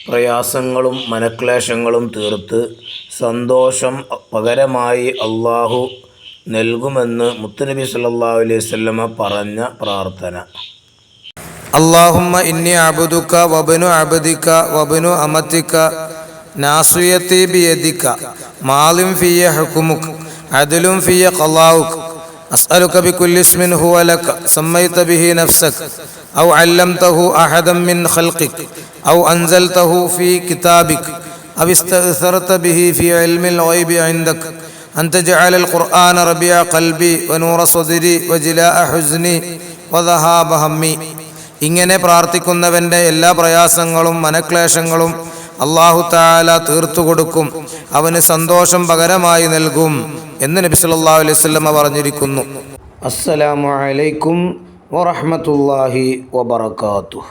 പ്രയാസങ്ങളും മനക്ലേശങ്ങളും തീർത്ത് സന്തോഷം പകരമായി അള്ളാഹു നൽകുമെന്ന് മുത്തുനബി സല്ലല്ലാഹു അലൈഹി വസല്ലമ പറഞ്ഞ പ്രാർത്ഥന. അല്ലാഹുമ്മ ഇന്നി അബ്ദുക വബ്നു അബ്ദിക വബ്നു അമതിക നാസിയതി ബിയദിക മാലിം ഫിയ ഹുക്മുക അദ്ലുൻ ഫിയ ഖളാഉക അസ്അലുക ബികുല്ലി ഇസ്മിൻ ഹുവ ലക സമ്മൈത ബിഹി നഫ്സക ഔ അല്ലംതഹു അഹദൻ മിൻ ഖൽഖിക ഔ അൻസൽതഹു ഫീ കിതാബിക ഔ ഇസ്തഅ്സർത ബിഹി ഫീ ഇൽമിൽ ഗൈബി ഇൻദക അൻ തജഅലൽ ഖുർആന റബിഅ ഖൽബി വനൂറ സദ്രി വജിലാഅ ഹുസ്നി വദഹാബ ഹമ്മി. ഇങ്ങനെ പ്രാർത്ഥിക്കുന്നവൻ്റെ എല്ലാ പ്രയാസങ്ങളും മനക്ലേശങ്ങളും അല്ലാഹു തആല തീർത്തു കൊടുക്കും, അവന് സന്തോഷം പകരമായി നൽകും എന്ന് നബി സല്ലല്ലാഹു അലൈഹി വസല്ലം പറഞ്ഞിരിക്കുന്നു. അസ്സലാമു അലൈക്കും വറഹ്മത്തുള്ളാഹി വബറകാതുഹു.